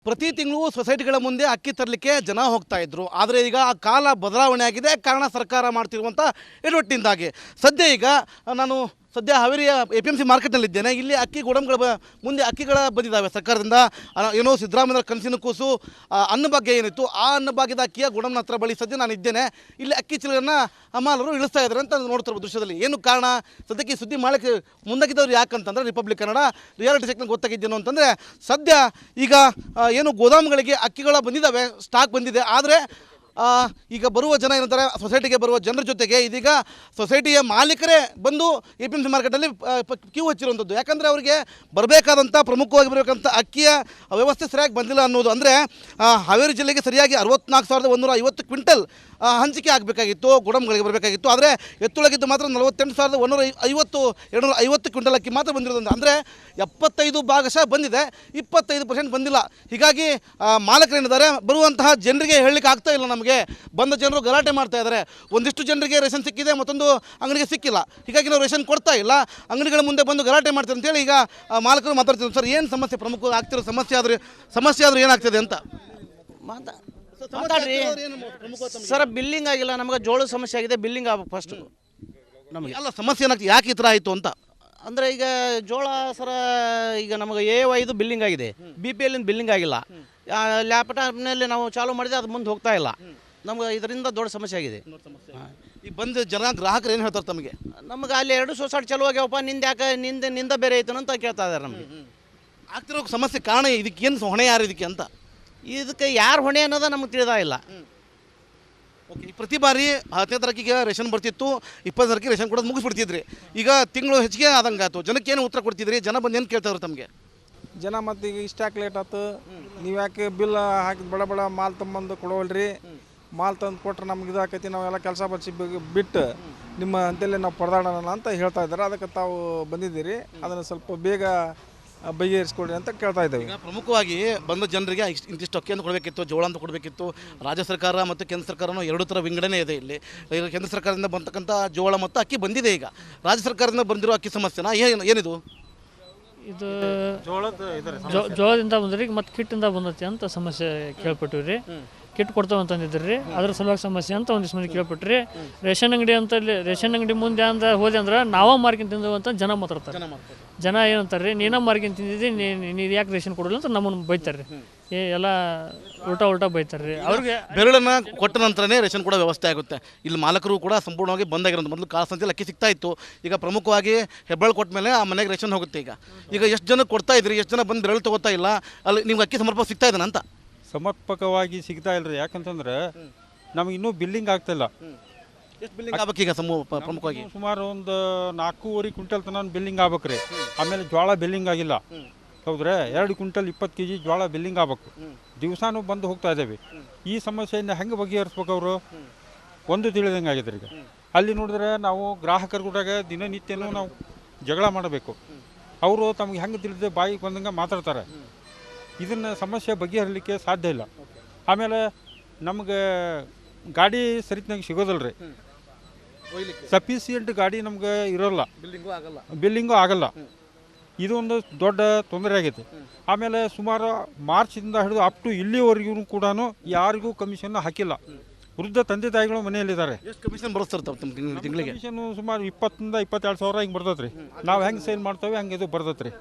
ಪ್ರತಿ ತಿಂಗಳು ಸೊಸೈಟಿಗಳ ಮುಂದೆ ಅಕ್ಕಿ ತರಲಿಕ್ಕೆ ಜನ ಹೋಗ್ತಾ ಇದ್ರು. ಆದರೆ ಈಗ ಆ ಕಾಲ ಬದಲಾವಣೆ ಆಗಿದೆ. ಕಾರಣ ಸರ್ಕಾರ ಮಾಡ್ತಿರುವಂಥ ಎಡವಟ್ಟಿನಿಂದಾಗಿ. ಈಗ ನಾನು ಹಾವೇರಿಯ APMC ಮಾರ್ಕೆಟ್ನಲ್ಲಿದ್ದೇನೆ. ಇಲ್ಲಿ ಅಕ್ಕಿ ಗೋಡಂಗಳ ಮುಂದೆ ಅಕ್ಕಿಗಳ ಬಂದಿದ್ದಾವೆ ಸರ್ಕಾರದಿಂದ. ಏನೋ ಸಿದ್ದರಾಮಯ್ಯ ಕನಸಿನ ಕೂಸು ಅನ್ನಭಾಗ್ಯ ಏನಿತ್ತು, ಆ ಅನ್ನಭಾಗ್ಯದ ಅಕ್ಕಿಯ ಗೋಡಂನ ಹತ್ರ ಬಳಿ ನಾನು ಇದ್ದೇನೆ. ಇಲ್ಲಿ ಅಕ್ಕಿ ಚೀಲಗಳನ್ನು ಹಮಾಲರು ಇಳಿಸ್ತಾ ಇದ್ದಾರೆ ಅಂತ ನೋಡ್ತಿರ್ಬೋದು ದೃಶ್ಯದಲ್ಲಿ. ಏನು ಕಾರಣ, ಸದ್ಯಕ್ಕೆ ಸುದ್ದಿ ಮಾಡಕ್ಕೆ ಮುಂದಾಗಿದ್ದವ್ರು ಯಾಕಂತಂದರೆ ರಿಪಬ್ಲಿಕ್ ಕನ್ನಡ ರಿಯಾಲಿಟಿ ಚೆಕ್ನಲ್ಲಿ ಗೊತ್ತಾಗಿದ್ದೇನು ಅಂತಂದರೆ, ಈಗ ಏನು ಗೋದಾಮುಗಳಿಗೆ ಅಕ್ಕಿಗಳ ಬಂದಿದ್ದಾವೆ, ಸ್ಟಾಕ್ ಬಂದಿದೆ. ಆದರೆ ಈಗ ಬರುವ ಜನ ಏನಂತಾರೆ, ಸೊಸೈಟಿಗೆ ಬರುವ ಜನರ ಜೊತೆಗೆ ಇದೀಗ ಸೊಸೈಟಿಯ ಮಾಲೀಕರೇ ಬಂದು APMC ಮಾರ್ಕೆಟಲ್ಲಿ ಕ್ಯೂ ಹಚ್ಚಿರುವಂಥದ್ದು. ಯಾಕಂದರೆ ಅವರಿಗೆ ಬರಬೇಕಾದಂಥ ಪ್ರಮುಖವಾಗಿ ಬರಬೇಕಂತ ಅಕ್ಕಿಯ ವ್ಯವಸ್ಥೆ ಸರಿಯಾಗಿ ಬಂದಿಲ್ಲ ಅನ್ನೋದು. ಅಂದರೆ ಹಾವೇರಿ ಜಿಲ್ಲೆಗೆ ಸರಿಯಾಗಿ 64,150 ಕ್ವಿಂಟಲ್ ಹಂಚಿಕೆ ಆಗಬೇಕಾಗಿತ್ತು, ಗೋಡಂಗಳಿಗೆ ಬರಬೇಕಾಗಿತ್ತು. ಆದರೆ ಎತ್ತೊಳಗಿದ್ದು ಮಾತ್ರ 48,250 ಕ್ವಿಂಟಲ್ ಅಕ್ಕಿ ಮಾತ್ರ ಬಂದಿರೋದು. ಅಂದರೆ 75 ಭಾಗಶಃ ಬಂದಿದೆ, 25% ಬಂದಿಲ್ಲ. ಹೀಗಾಗಿ ಮಾಲಕರೇನಿದ್ದಾರೆ, ಬರುವಂತಹ ಜನರಿಗೆ ಹೇಳಲಿಕ್ಕೆ ಆಗ್ತಾ ಇಲ್ಲ. ನಮಗೆ ಬಂದ ಜನರು ಗಲಾಟೆ ಮಾಡ್ತಾ ಇದ್ದಾರೆ. ಒಂದಿಷ್ಟು ಜನರಿಗೆ ರೇಷನ್ ಸಿಕ್ಕಿದೆ, ಮತ್ತೊಂದು ಅಂಗಡಿಗೆ ಸಿಕ್ಕಿಲ್ಲ. ಹೀಗಾಗಿ ನಾವು ರೇಷನ್ ಕೊಡ್ತಾ ಇಲ್ಲ, ಅಂಗಡಿಗಳ ಮುಂದೆ ಬಂದು ಗಲಾಟೆ ಮಾಡ್ತಾರೆ ಅಂತೇಳಿ ಈಗ ಮಾಲಕರು ಮಾತಾಡ್ತಿದ್ರು. ಸರ್, ಏನು ಸಮಸ್ಯೆ, ಪ್ರಮುಖ ಆಗ್ತಿರೋ ಸಮಸ್ಯೆ ಆದರೂ ಏನಾಗ್ತದೆ ಅಂತ ಮಾತಾಡ್ರಿ ಸರ್. ಬಿಲ್ಲಿಂಗ್ ಆಗಿಲ್ಲ, ನಮಗೆ ಜೋಳದ ಸಮಸ್ಯೆ ಆಗಿದೆ, ಬಿಲ್ಲಿಂಗ್ ಆಗ್ಬೇಕು ಫಸ್ಟ್ ನಮಗೆ. ಅಲ್ಲ, ಸಮಸ್ಯೆ ಏನಾಗ್ತದೆ, ಯಾಕೆ ಈ ಥರ ಆಯಿತು ಅಂತ. ಅಂದರೆ ಈಗ ಜೋಳ ಸರ ಈಗ ನಮಗೆ A5 ಬಿಲ್ಲಿಂಗ್ ಆಗಿದೆ, BPL ಬಿಲ್ಲಿಂಗ್ ಆಗಿಲ್ಲ. ಲ್ಯಾಪ್ಟಾಪ್ನಲ್ಲಿ ನಾವು ಚಾಲೂ ಮಾಡಿದೆ, ಅದು ಮುಂದೆ ಹೋಗ್ತಾ ಇಲ್ಲ. ನಮ್ಗೆ ಇದರಿಂದ ದೊಡ್ಡ ಸಮಸ್ಯೆ ಆಗಿದೆ. ಈ ಬಂದ ಗ್ರಾಹಕರು ಏನು ಹೇಳ್ತಾರೆ ತಮಗೆ? ನಮ್ಗೆ ಅಲ್ಲಿ 2 ಸೊಸೈಟಿ ಚಲೋ ಆಗ್ಯಾವಪ್ಪ, ನಿಂದ ಯಾಕೆ ನಿಂದ ಬೇರೆ ಐತನ ಅಂತ ಕೇಳ್ತಾ ಇದ್ದಾರೆ. ನಮಗೆ ಆಗ್ತಿರೋ ಸಮಸ್ಯೆ ಕಾರಣ ಇದಕ್ಕೆ ಏನು ಹೊಣೆ ಯಾರು ಇದಕ್ಕೆ ಅಂತ? ಇದಕ್ಕೆ ಯಾರು ಹೊಣೆ ಅನ್ನೋದು ನಮಗೆ ತಿಳಿದಾ ಇಲ್ಲ. ಓಕೆ, ಪ್ರತಿ ಬಾರಿ 10ನೇ ತಾರೀಕಿಗೆ ರೇಷನ್ ಬರ್ತಿತ್ತು, 20ನೇ ತಾರೀಕಿಗೆ ರೇಷನ್ ಕೊಡೋದು ಮುಗಿಸ್ಬಿಡ್ತಿದ್ರಿ. ಈಗ ತಿಂಗಳು ಹೆಚ್ಚಿಗೆ ಆದಂಗೆ ಆಯ್ತು. ಜನಕ್ಕೆ ಏನು ಉತ್ತರ ಕೊಡ್ತಿದ್ರಿ? ಜನ ಬಂದು ಏನು ಕೇಳ್ತಾವ್ರು ತಮಗೆ? ಜನ ಮತ್ತು ಈಗ ಇಷ್ಟಾಕೆ ಲೇಟ್ ಆಯ್ತು, ನೀವು ಯಾಕೆ ಬಿಲ್ ಹಾಕಿದ ಬಡ ಮಾಲ್ ತೊಗೊಂಬಂದು ಕೊಡೋವಲ್ರಿ, ಮಾಲ್ ತಂದು ಕೊಟ್ರೆ ನಮ್ಗೆ ಇದಾಕೈತಿ, ನಾವೆಲ್ಲ ಕೆಲಸ ಬಡಿಸಿ ಬಿಟ್ಟು ನಿಮ್ಮ ಅಂತೇಳಿ ನಾವು ಪರದಾಡೋಣ ಅಂತ ಹೇಳ್ತಾ ಇದ್ದಾರೆ. ಅದಕ್ಕೆ ತಾವು ಬಂದಿದ್ದೀರಿ, ಅದನ್ನು ಸ್ವಲ್ಪ ಬೇಗ ಬಗೆಹರಿಸ್ಕೊಡಿ ಅಂತ ಕೇಳ್ತಾ ಇದ್ದೇವೆ. ಈಗ ಪ್ರಮುಖವಾಗಿ ಬಂದ ಜನರಿಗೆ ಇಂತಿಷ್ಟು ಅಕ್ಕಿಯನ್ನು ಕೊಡಬೇಕಿತ್ತು, ಜೋಳ ಅಂತ ಕೊಡಬೇಕಿತ್ತು. ರಾಜ್ಯ ಸರ್ಕಾರ ಮತ್ತು ಕೇಂದ್ರ ಸರ್ಕಾರನೂ ಎರಡು ಥರ ವಿಂಗಡಣೆ ಇದೆ ಇಲ್ಲಿ. ಈಗ ಕೇಂದ್ರ ಸರ್ಕಾರದಿಂದ ಬಂತಕ್ಕಂಥ ಜೋಳ ಮತ್ತು ಅಕ್ಕಿ ಬಂದಿದೆ. ಈಗ ರಾಜ್ಯ ಸರ್ಕಾರದಿಂದ ಬಂದಿರೋ ಅಕ್ಕಿ ಸಮಸ್ಯೆನಾ ಏನಿದು? ಇದು ಜೋಳದಿಂದ ಬಂದ್ರಿ, ಮತ್ತು ಕಿಟ್ಟಿಂದ ಬಂದತಿ ಅಂತ ಸಮಸ್ಯೆ ಕೇಳ್ಪಟ್ಟಿವಿ ರೀ. ಕಿಟ್ ಕೊಡ್ತಾವ ಅಂತಂದಿದ್ರಿ ರೀ, ಅದ್ರ ಸಲುವಾಗಿ ಸಮಸ್ಯೆ ಅಂತ ಒಂದಿಷ್ಟು ಮಂದಿ ಕೇಳ್ಪಟ್ರಿ. ರೇಷನ್ ಅಂಗಡಿ ಮುಂದೆ ಹೋದೆ ಅಂದ್ರೆ ನಾವೇ ಮಾರ್ಕೊಂಡು ತಿಂದವು ಅಂತ ಜನ ಮಾತಾಡ್ತಾರೆ. ಜನ ಏನಂತಾರೆ ರೀ, ನೀನ ಮಾರ್ಕೊಂಡು ತಿಂದಿದ್ದಿ, ನೀನು ಯಾಕೆ ರೇಷನ್ ಕೊಡಲ್ಲ ಅಂತ ನಮ್ಮನ್ನು ಬೈತಾರೆ ರೀ. ಎಲ್ಲ ಉಲ್ಟಾ ಬೈತಾರೆ ರೀ. ಅವ್ರಿಗೆ ಬೆರಳನ್ನು ಕೊಟ್ಟ ನಂತರನೇ ರೇಷನ್ ಕೊಡೋ ವ್ಯವಸ್ಥೆ ಆಗುತ್ತೆ. ಇಲ್ಲಿ ಮಾಲಕರು ಕೂಡ ಸಂಪೂರ್ಣವಾಗಿ ಬಂದಾಗಿರೋದು. ಮೊದಲು ಕಾಳು ಸಂತೆಯಲ್ಲಿ ಅಕ್ಕಿ ಸಿಗ್ತಾ ಇತ್ತು. ಈಗ ಪ್ರಮುಖವಾಗಿ ಹೆಬ್ಬಾಳು ಕೊಟ್ಟ ಮೇಲೆ ಆ ಮನೆಗೆ ರೇಷನ್ ಹೋಗುತ್ತೆ. ಈಗ ಎಷ್ಟು ಜನ ಕೊಡ್ತಾ ಇದ್ರಿ, ಎಷ್ಟು ಜನ ಬಂದು ಬೆರಳು ತೊಗೋತಾ ಇಲ್ಲ, ಅಲ್ಲಿ ನಿಮ್ಗೆ ಅಕ್ಕಿ ಸಮರ್ಪಕ ಸಿಗ್ತಾ ಇದ್ದಾನೆ ಅಂತ? ಸಮರ್ಪಕವಾಗಿ ಸಿಗ್ತಾ ಇಲ್ಲರಿ. ಯಾಕಂತಂದ್ರೆ ನಮಗೆ ಇನ್ನೂ ಬಿಲ್ಲಿಂಗ್ ಆಗ್ತಾಯಿಲ್ಲ. ಎಷ್ಟು ಬಿಲ್ಲಿಂಗ್ ಆಗ್ಬೇಕು ಈಗ? ಪ್ರಮುಖವಾಗಿ ಸುಮಾರು ಒಂದು 4.5 ಕ್ವಿಂಟಲ್ ತನಕ ಬಿಲ್ಲಿಂಗ್ ಆಗ್ಬೇಕ್ರಿ. ಆಮೇಲೆ ಜೋಳ ಬಿಲ್ಲಿಂಗ್ ಆಗಿಲ್ಲ, ಹೌದ್ರಿ. 2 ಕ್ವಿಂಟಲ್ 20 kg ಜೋಳ ಬಿಲ್ಲಿಂಗ್ ಆಗ್ಬೇಕು. ದಿವಸಾನು ಬಂದು ಹೋಗ್ತಾ ಇದ್ದೇವೆ. ಈ ಸಮಸ್ಯೆಯಿಂದ ಹೆಂಗೆ ಬಗೆಹರಿಸ್ಬೇಕು ಅವರು ಒಂದು ತಿಳಿದಂಗೆ ಆಗಿದೆ ಈಗ. ಅಲ್ಲಿ ನೋಡಿದ್ರೆ ನಾವು ಗ್ರಾಹಕರು ಕೂಡ ದಿನನಿತ್ಯನೂ ನಾವು ಜಗಳ ಮಾಡಬೇಕು. ಅವರು ತಮಗೆ ಹೆಂಗೆ ತಿಳಿದೇ ಬಾಯಿಗೆ ಬಂದಂಗೆ ಮಾತಾಡ್ತಾರೆ. ಇದನ್ನು ಸಮಸ್ಯೆ ಬಗೆಹರಿಲಿಕ್ಕೆ ಸಾಧ್ಯ ಇಲ್ಲ. ಆಮೇಲೆ ನಮಗೆ ಗಾಡಿ ಸರಿತನಾಗಿ ಸಿಗೋದಿಲ್ಲ ರೀ. ಸಫಿಸಿಯೆಂಟ್ ಗಾಡಿ ನಮ್ಗೆ ಇರೋಲ್ಲ, ಬಿಲ್ಲಿಂಗು ಆಗಲ್ಲ. ಇದು ಒಂದು ದೊಡ್ಡ ತೊಂದರೆ ಆಗೈತೆ. ಆಮೇಲೆ ಸುಮಾರು ಮಾರ್ಚಿಂದ ಹಿಡಿದು ಅಪ್ ಟು ಇಲ್ಲಿವರೆಗೂ ಕೂಡ ಯಾರಿಗೂ ಕಮಿಷನ್ ಹಾಕಿಲ್ಲ. ವೃದ್ಧ ತಂದೆ ತಾಯಿಗಳು ಮನೆಯಲ್ಲಿದ್ದಾರೆ. ಎಷ್ಟು ಕಮಿಷನ್ ಬರುತ್ತೆ ತಿಂಗಳಿಗೆ? ಕಮಿಷನ್ ಸುಮಾರು 20,000 to 22,000 ಹಿಂಗೆ ಬರ್ತೈತೆ ರೀ. ನಾವು ಹೆಂಗೆ ಸೇಲ್ ಮಾಡ್ತೇವೆ ಹಂಗೆ ಇದು ಬರ್ತೈತೆ ರೀ.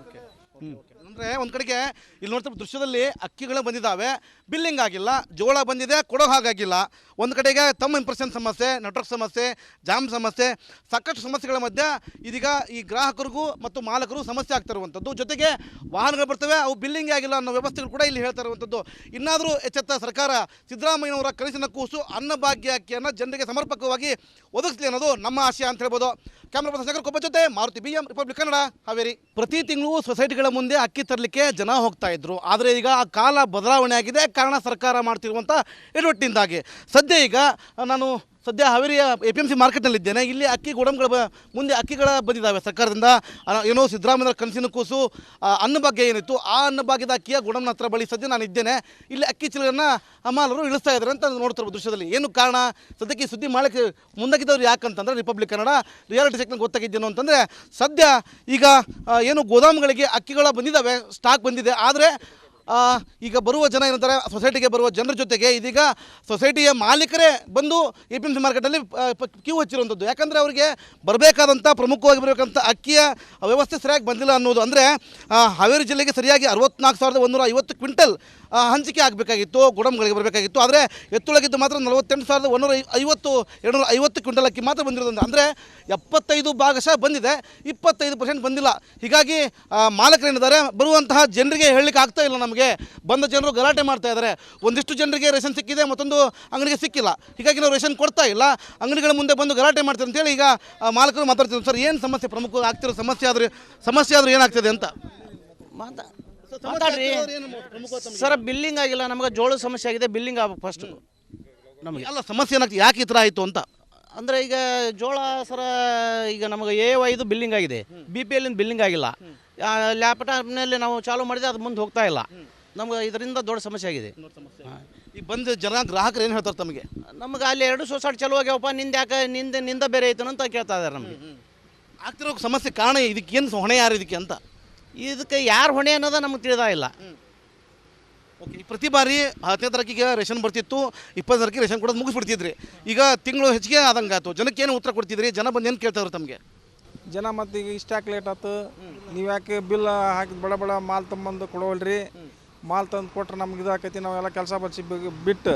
ಅಂದರೆ ಒಂದು ಕಡೆಗೆ ಇಲ್ಲಿ ನೋಡ್ತಾ ದೃಶ್ಯದಲ್ಲಿ ಅಕ್ಕಿಗಳು ಬಂದಿದ್ದಾವೆ, ಬಿಲ್ಲಿಂಗ್ ಆಗಿಲ್ಲ. ಜೋಳ ಬಂದಿದೆ, ಕೊಡೋ ಹಾಗಾಗಿಲ್ಲ. ಒಂದು ಕಡೆಗೆ ತಮ್ಮ ಇಂಪ್ರೆಷನ್ ಸಮಸ್ಯೆ, ನೆಟ್ವರ್ಕ್ ಸಮಸ್ಯೆ, ಜಾಮ್ ಸಮಸ್ಯೆ, ಸಾಕಷ್ಟು ಸಮಸ್ಯೆಗಳ ಮಧ್ಯೆ ಇದೀಗ ಈ ಗ್ರಾಹಕರಿಗೂ ಮತ್ತು ಮಾಲಕರು ಸಮಸ್ಯೆ ಆಗ್ತಾ ಇರುವಂಥದ್ದು. ಜೊತೆಗೆ ವಾಹನಗಳು ಬರ್ತವೆ, ಅವು ಬಿಲ್ಲಿಂಗ್ ಆಗಿಲ್ಲ ಅನ್ನೋ ವ್ಯವಸ್ಥೆಗಳು ಕೂಡ ಇಲ್ಲಿ ಹೇಳ್ತಾ ಇರುವಂಥದ್ದು. ಇನ್ನಾದರೂ ಎಚ್ಚೆತ್ತ ಸರ್ಕಾರ, ಸಿದ್ದರಾಮಯ್ಯನವರ ಕನಸಿನ ಕೂಸು ಅನ್ನಭಾಗ್ಯ ಅಕ್ಕಿಯನ್ನು ಜನರಿಗೆ ಸಮರ್ಪಕವಾಗಿ ಒದಗಿಸಲಿ ಅನ್ನೋದು ನಮ್ಮ ಆಶಯ ಅಂತ ಹೇಳ್ಬೋದು. ಕ್ಯಾಮ್ರಾ ಪರ್ಸನ್ ಶೇಖರ್ ಕೊಬ್ಬ ಜೊತೆ ಮಾರುತಿ BM, ರಿಪಬ್ಲಿಕ್ ಕನ್ನಡ, ಹಾವೇರಿ. ಪ್ರತಿ ತಿಂಗಳು ಸೊಸೈಟಿಗಳ ಮುಂದೆ ಅಕ್ಕಿ ತರಲಿಕ್ಕೆ ಜನ ಹೋಗ್ತಾ ಇದ್ರು. ಆದರೆ ಈಗ ಆ ಕಾಲ ಬದಲಾವಣೆ ಆಗಿದೆ. ಕಾರಣ ಸರ್ಕಾರ ಮಾಡ್ತಿರುವಂಥ ಎಡವಟ್ಟಿನಿಂದಾಗಿ. ಈಗ ನಾನು ಹಾವೇರಿಯ APMC ಮಾರ್ಕೆಟ್ನಲ್ಲಿದ್ದೇನೆ. ಇಲ್ಲಿ ಅಕ್ಕಿ ಗೋಡಂಗಳ ಮುಂದೆ ಅಕ್ಕಿಗಳ ಬಂದಿದ್ದಾವೆ ಸರ್ಕಾರದಿಂದ. ಏನೋ ಸಿದ್ದರಾಮಯ್ಯ ಕನಸಿನ ಕೂಸು ಅನ್ನಭಾಗ್ಯ ಏನಿತ್ತು, ಆ ಅನ್ನಭಾಗ್ಯದ ಅಕ್ಕಿಯ ಗೋಡಂನ ಹತ್ರ ಬಳಿ ನಾನು ಇದ್ದೇನೆ. ಇಲ್ಲಿ ಅಕ್ಕಿ ಚೀಲಗಳನ್ನು ಹಮಾಲರು ಇಳಿಸ್ತಾ ಇದ್ದಾರೆ ಅಂತ ನೋಡ್ತಿರ್ಬೋದು ದೃಶ್ಯದಲ್ಲಿ. ಏನು ಕಾರಣ, ಸದ್ಯಕ್ಕೆ ಸುದ್ದಿ ಮಾಡಕ್ಕೆ ಮುಂದಾಗಿದ್ದವ್ರು ಯಾಕಂತಂದರೆ ರಿಪಬ್ಲಿಕ್ ಕನ್ನಡ ರಿಯಾಲಿಟಿ ಚೆಕ್ನಲ್ಲಿ ಗೊತ್ತಾಗಿದ್ದೇನು ಅಂತಂದರೆ, ಈಗ ಏನು ಗೋದಾಮುಗಳಿಗೆ ಅಕ್ಕಿಗಳ ಬಂದಿದ್ದಾವೆ, ಸ್ಟಾಕ್ ಬಂದಿದೆ. ಆದರೆ ಈಗ ಬರುವ ಜನ ಏನಂತಾರೆ, ಸೊಸೈಟಿಗೆ ಬರುವ ಜನರ ಜೊತೆಗೆ ಇದೀಗ ಸೊಸೈಟಿಯ ಮಾಲೀಕರೇ ಬಂದು APMC ಮಾರ್ಕೆಟಲ್ಲಿ ಕ್ಯೂ ಹಚ್ಚಿರುವಂಥದ್ದು. ಯಾಕಂದರೆ ಅವರಿಗೆ ಬರಬೇಕಾದಂಥ ಪ್ರಮುಖವಾಗಿ ಬರಬೇಕಂತ ಅಕ್ಕಿಯ ವ್ಯವಸ್ಥೆ ಸರಿಯಾಗಿ ಬಂದಿಲ್ಲ ಅನ್ನೋದು. ಅಂದರೆ ಹಾವೇರಿ ಜಿಲ್ಲೆಗೆ ಸರಿಯಾಗಿ 64,150 ಕ್ವಿಂಟಲ್ ಹಂಚಿಕೆ ಆಗಬೇಕಾಗಿತ್ತು, ಗೋಡಂಗಳಿಗೆ ಬರಬೇಕಾಗಿತ್ತು. ಆದರೆ ಎತ್ತೊಳಗಿದ್ದು ಮಾತ್ರ 48,150 ಕ್ವಿಂಟಲ್ ಅಕ್ಕಿ ಮಾತ್ರ ಬಂದಿರೋದ್ರಿಂದ, ಅಂದರೆ 75 ಭಾಗಶಃ ಬಂದಿದೆ, 25% ಬಂದಿಲ್ಲ. ಹೀಗಾಗಿ ಮಾಲಕರೇನಿದ್ದಾರೆ ಬರುವಂತಹ ಜನರಿಗೆ ಹೇಳಲಿಕ್ಕೆ ಆಗ್ತಾ ಇಲ್ಲ. ನಮಗೆ ಬಂದ ಜನರು ಗಲಾಟೆ ಮಾಡ್ತಾ ಇದ್ದಾರೆ. ಒಂದಿಷ್ಟು ಜನರಿಗೆ ರೇಷನ್ ಸಿಕ್ಕಿದೆ, ಮತ್ತೊಂದು ಅಂಗಡಿಗೆ ಸಿಕ್ಕಿಲ್ಲ. ಹೀಗಾಗಿ ನಾವು ರೇಷನ್ ಕೊಡ್ತಾ ಇಲ್ಲ, ಅಂಗಡಿಗಳ ಮುಂದೆ ಬಂದು ಗಲಾಟೆ ಮಾಡ್ತಾರೆ ಅಂತೇಳಿ ಈಗ ಮಾಲಕರು ಮಾತಾಡ್ತಿದ್ದಾರೆ. ಸರ್, ಏನು ಸಮಸ್ಯೆ, ಪ್ರಮುಖ ಆಗ್ತಿರೋ ಸಮಸ್ಯೆ ಆದರೂ ಏನಾಗ್ತದೆ ಅಂತ ಮಾತಾಡ್ರಿ ಸರ್. ಬಿಲ್ಲಿಂಗ್ ಆಗಿಲ್ಲ, ನಮಗೆ ಜೋಳದ ಸಮಸ್ಯೆ ಆಗಿದೆ, ಬಿಲ್ಲಿಂಗ್ ಆಗ್ಬೇಕು ಫಸ್ಟ್ ನಮಗೆ. ಅಲ್ಲ, ಸಮಸ್ಯೆ ಏನಾಗ್ತದೆ, ಯಾಕೆ ಈ ಥರ ಆಯಿತು ಅಂತ. ಅಂದರೆ ಈಗ ಜೋಳ ಸರ ಈಗ ನಮಗೆ AY ಬಿಲ್ಲಿಂಗ್ ಆಗಿದೆ, BPL ಬಿಲ್ಲಿಂಗ್ ಆಗಿಲ್ಲ. ಲ್ಯಾಪ್ಟಾಪ್ನಲ್ಲಿ ನಾವು ಚಾಲೂ ಮಾಡಿದೆ, ಅದು ಮುಂದೆ ಹೋಗ್ತಾ ಇಲ್ಲ. ನಮ್ಗೆ ಇದರಿಂದ ದೊಡ್ಡ ಸಮಸ್ಯೆ ಆಗಿದೆ. ಈ ಬಂದ ಗ್ರಾಹಕರು ಏನು ಹೇಳ್ತಾರೆ ತಮಗೆ? ನಮ್ಗೆ ಅಲ್ಲಿ 2 ಸೊಸೈಟಿ ಚಲೋ ಆಗ್ಯಾವಪ್ಪ, ನಿಂದ ಯಾಕೆ ನಿಂದ ಬೇರೆ ಐತನ ಅಂತ ಕೇಳ್ತಾ ಇದ್ದಾರೆ ನಮಗೆ. ಆಗ್ತಿರೋ ಸಮಸ್ಯೆ ಕಾರಣ ಇದಕ್ಕೆ ಏನು ಹೊಣೆ ಯಾರು ಇದಕ್ಕೆ ಅಂತ? ಇದಕ್ಕೆ ಯಾರು ಹೊಣೆ ಅನ್ನೋದು ನಮಗೆ ತಿಳಿದಾ ಇಲ್ಲ. ಓಕೆ, ಪ್ರತಿ ಬಾರಿ 10ನೇ ತಾರೀಕಿಗೆ ರೇಷನ್ ಬರ್ತಿತ್ತು, 20 ತಾರೀಕಿಗೆ ರೇಷನ್ ಕೊಡೋದು ಮುಗಿಸ್ಬಿಡ್ತಿದ್ರಿ. ಈಗ ತಿಂಗಳು ಹೆಚ್ಚಿಗೆ ಆದಂಗೆ ಆಯ್ತು. ಜನಕ್ಕೆ ಏನು ಉತ್ತರ ಕೊಡ್ತಿದ್ರಿ? ಜನ ಬಂದು ಏನು ಕೇಳ್ತಾವ್ರು ತಮಗೆ? ಜನ ಮತ್ತು ಈಗ ಇಷ್ಟಾಕೆ ಲೇಟ್ ಆಯ್ತು, ನೀವು ಯಾಕೆ ಬಿಲ್ ಹಾಕಿದ ಬಡ ಮಾಲ್ ತೊಗೊಂಬಂದು ಕೊಡೋವಲ್ರಿ, ಮಾಲ್ ತಂದು ಕೊಟ್ರೆ ನಮ್ಗೆ ಇದಾಕೈತಿ, ನಾವೆಲ್ಲ ಕೆಲಸ ಬಚ್ಚಿ ಬಿಟ್ಟು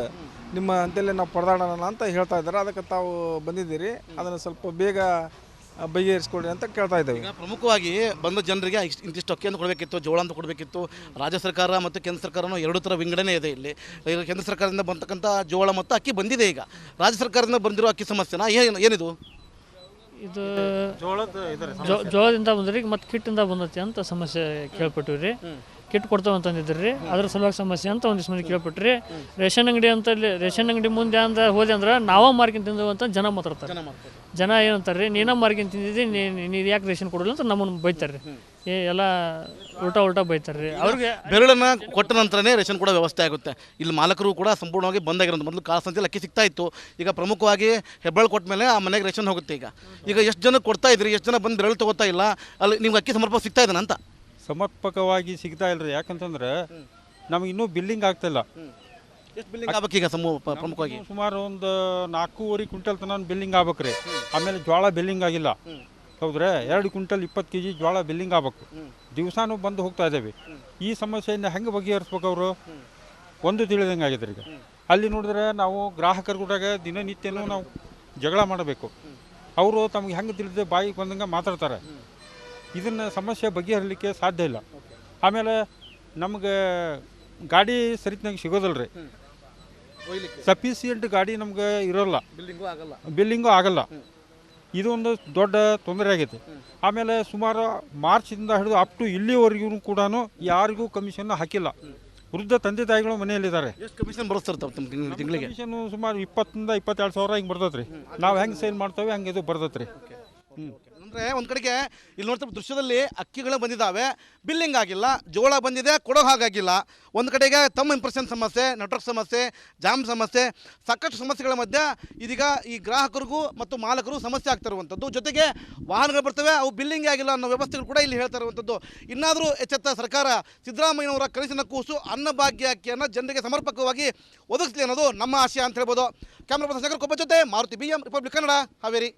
ನಿಮ್ಮ ಅಂತೇಳಿ ನಾವು ಪರದಾಡೋಣ ಅಂತ ಹೇಳ್ತಾ ಇದ್ದಾರೆ. ಅದಕ್ಕೆ ತಾವು ಬಂದಿದ್ದೀರಿ, ಅದನ್ನು ಸ್ವಲ್ಪ ಬೇಗ ಬಗೆಹರಿಸ್ಕೊಡಿ ಅಂತ ಕೇಳ್ತಾ ಇದ್ದೇವೆ. ಈಗ ಪ್ರಮುಖವಾಗಿ ಬಂದ ಜನರಿಗೆ ಇಂತಿಷ್ಟು ಅಕ್ಕಿ ಅಂತ ಕೊಡಬೇಕಿತ್ತು, ಜೋಳ ಅಂತ ಕೊಡಬೇಕಿತ್ತು. ರಾಜ್ಯ ಸರ್ಕಾರ ಮತ್ತು ಕೇಂದ್ರ ಸರ್ಕಾರನೂ ಎರಡು ಥರ ವಿಂಗಡಣೆ ಇದೆ ಇಲ್ಲಿ. ಈಗ ಕೇಂದ್ರ ಸರ್ಕಾರದಿಂದ ಬಂತಕ್ಕಂಥ ಜೋಳ ಮತ್ತು ಅಕ್ಕಿ ಬಂದಿದೆ. ಈಗ ರಾಜ್ಯ ಸರ್ಕಾರದಿಂದ ಬಂದಿರೋ ಅಕ್ಕಿ ಸಮಸ್ಯೆನಾ ಏನಿದು? ಇದು ಜೋಳದಿಂದ ಬಂದ್ರಿ ಮತ್ತು ಕಿಟ್ಟಿಂದ ಬಂದತಿ ಅಂತ ಸಮಸ್ಯೆ ಕೇಳ್ಪಟ್ಟಿವಿ ರೀ. ಕಿಟ್ ಕೊಡ್ತಾವಂತಂದಿದ್ರಿ ರೀ, ಅದ್ರ ಸಲುವಾಗಿ ಸಮಸ್ಯೆ ಅಂತ ಒಂದಿಷ್ಟು ಮಂದಿ ಕೇಳ್ಪಟ್ರಿ. ರೇಷನ್ ಅಂಗಡಿ ಮುಂದೆ ಹೋದೆ ಅಂದ್ರೆ ನಾವೇ ಮಾರ್ಕೊಂಡು ತಿಂದವು ಅಂತ ಜನ ಮಾತಾಡ್ತಾರೆ. ಜನ ಏನಂತಾರೆ ರೀ, ನೀನ ಮಾರ್ಕೊಂಡು ತಿಂದಿದ್ದಿ, ನೀನು ಯಾಕೆ ರೇಷನ್ ಕೊಡಲ್ಲ ಅಂತ ನಮ್ಮನ್ನು ಬೈತಾರೆ ರೀ. ಎಲ್ಲ ಉಲ್ಟಾ ಬೈತಾರೆ ರೀ. ಅವ್ರಿಗೆ ಬೆರಳನ್ನು ಕೊಟ್ಟ ನಂತರನೇ ರೇಷನ್ ಕೊಡೋ ವ್ಯವಸ್ಥೆ ಆಗುತ್ತೆ. ಇಲ್ಲಿ ಮಾಲಕರು ಕೂಡ ಸಂಪೂರ್ಣವಾಗಿ ಬಂದಾಗಿರೋದು. ಮೊದಲು ಕಾಳಸಂತೆಯಲ್ಲಿ ಅಕ್ಕಿ ಸಿಗ್ತಾ ಇತ್ತು, ಈಗ ಪ್ರಮುಖವಾಗಿ ಹೆಬ್ಬಾಳು ಕೊಟ್ಟ ಮೇಲೆ ಆ ಮನೆಗೆ ರೇಷನ್ ಹೋಗುತ್ತೆ. ಈಗ ಎಷ್ಟು ಜನ ಕೊಡ್ತಾ ಇದ್ರಿ, ಎಷ್ಟು ಜನ ಬಂದು ಬೆರಳು ತೊಗೋತಾ ಇಲ್ಲ, ಅಲ್ಲಿ ನಿಮ್ಗೆ ಅಕ್ಕಿ ಸಮರ್ಪಕ ಸಿಗ್ತಾ ಇದ್ದಾನೆ ಅಂತ? ಸಮರ್ಪಕವಾಗಿ ಸಿಗ್ತಾ ಇಲ್ಲರಿ. ಯಾಕಂತಂದ್ರೆ ನಮಗೆ ಇನ್ನೂ ಬಿಲ್ಲಿಂಗ್ ಆಗ್ತಾಯಿಲ್ಲ. ಎಷ್ಟು ಬಿಲ್ಲಿಂಗ್ ಆಗ್ಬೇಕು ಈಗ ಪ್ರಮುಖವಾಗಿ? ಸುಮಾರು ಒಂದು 4.5 ಕ್ವಿಂಟಲ್ ತನಕ ಬಿಲ್ಲಿಂಗ್ ಆಗ್ಬೇಕ್ರಿ. ಆಮೇಲೆ ಜೋಳ ಬಿಲ್ಲಿಂಗ್ ಆಗಿಲ್ಲ, ಹೌದ್ರಿ. 2 ಕ್ವಿಂಟಲ್ 20 kg ಜೋಳ ಬಿಲ್ಲಿಂಗ್ ಆಗ್ಬೇಕು. ದಿವಸಾನು ಬಂದು ಹೋಗ್ತಾ ಇದ್ದೇವೆ. ಈ ಸಮಸ್ಯೆಯನ್ನು ಹೆಂಗೆ ಬಗೆಹರಿಸ್ಬೇಕು ಅವರು ಒಂದು ತಿಳಿದಂಗೆ ಆಗಿದೆ ಈಗ. ಅಲ್ಲಿ ನೋಡಿದ್ರೆ ನಾವು ಗ್ರಾಹಕರು ಕೂಡ ದಿನನಿತ್ಯನೂ ನಾವು ಜಗಳ ಮಾಡಬೇಕು. ಅವರು ತಮಗೆ ಹೆಂಗೆ ತಿಳಿದೇ ಬಾಯಿಗೆ ಬಂದಂಗೆ ಮಾತಾಡ್ತಾರೆ. ಇದನ್ನು ಸಮಸ್ಯೆ ಬಗೆಹರಿಲಿಕ್ಕೆ ಸಾಧ್ಯ ಇಲ್ಲ. ಆಮೇಲೆ ನಮಗೆ ಗಾಡಿ ಸರಿತ್ನಾಗ ಸಿಗೋದಲ್ಲ ರೀ. ಸಫಿಸಿಯೆಂಟ್ ಗಾಡಿ ನಮ್ಗೆ ಇರೋಲ್ಲ, ಬಿಲ್ಲಿಂಗು ಆಗಲ್ಲ. ಇದು ಒಂದು ದೊಡ್ಡ ತೊಂದರೆ ಆಗೈತೆ. ಆಮೇಲೆ ಸುಮಾರು ಮಾರ್ಚಿಂದ ಹಿಡಿದು ಅಪ್ ಟು ಇಲ್ಲಿವರೆಗೂ ಕೂಡ ಯಾರಿಗೂ ಕಮಿಷನ್ ಹಾಕಿಲ್ಲ. ವೃದ್ಧ ತಂದೆ ತಾಯಿಗಳು ಮನೆಯಲ್ಲಿದ್ದಾರೆ. ಎಷ್ಟು ಕಮಿಷನ್ ಬರುತ್ತೆ ತಿಂಗಳಿಗೆ? ಕಮಿಷನ್ ಸುಮಾರು 20,000 ರಿಂದ 22,000 ಹಿಂಗೆ ಬರ್ತೈತೆ ರೀ. ನಾವು ಹೆಂಗೆ ಸೇಲ್ ಮಾಡ್ತೇವೆ ಹಂಗೆ ಇದು ಬರ್ತೈತೆ ರೀ. ಅಂದರೆ ಒಂದು ಕಡೆಗೆ ಇಲ್ಲಿ ನೋಡ್ತಾ ದೃಶ್ಯದಲ್ಲಿ ಅಕ್ಕಿಗಳು ಬಂದಿದ್ದಾವೆ, ಬಿಲ್ಲಿಂಗ್ ಆಗಿಲ್ಲ, ಜೋಳ ಬಂದಿದೆ, ಕೊಡೋ ಹಾಗಾಗಿಲ್ಲ. ಒಂದು ಕಡೆಗೆ ತಮ್ಮ ಇಂಪ್ರೆಷನ್ ಸಮಸ್ಯೆ, ನೆಟ್ವರ್ಕ್ ಸಮಸ್ಯೆ, ಜಾಮ್ ಸಮಸ್ಯೆ, ಸಾಕಷ್ಟು ಸಮಸ್ಯೆಗಳ ಮಧ್ಯೆ ಇದೀಗ ಈ ಗ್ರಾಹಕರಿಗೂ ಮತ್ತು ಮಾಲಕರು ಸಮಸ್ಯೆ ಆಗ್ತಾ ಇರುವಂಥದ್ದು. ಜೊತೆಗೆ ವಾಹನಗಳು ಬರ್ತವೆ, ಅವು ಬಿಲ್ಲಿಂಗ್ ಆಗಿಲ್ಲ ಅನ್ನೋ ವ್ಯವಸ್ಥೆಗಳು ಕೂಡ ಇಲ್ಲಿ ಹೇಳ್ತಾ ಇರುವಂಥದ್ದು. ಇನ್ನಾದರೂ ಎಚ್ಚೆತ್ತ ಸರ್ಕಾರ ಸಿದ್ದರಾಮಯ್ಯನವರ ಕನಸಿನ ಕೂಸು ಅನ್ನಭಾಗ್ಯ ಅಕ್ಕಿಯನ್ನು ಜನರಿಗೆ ಸಮರ್ಪಕವಾಗಿ ಒದಗಿಸಲಿ ಅನ್ನೋದು ನಮ್ಮ ಆಶಯ ಅಂತ ಹೇಳ್ಬೋದು. ಕ್ಯಾಮ್ರಾ ಪರ್ಸನ್ ಶಂಕರ್ ಕೊಬ್ಬ ಜೊತೆ ಮಾರುತಿ BM, ರಿಪಬ್ಲಿಕ್ ಕನ್ನಡ, ಹಾವೇರಿ.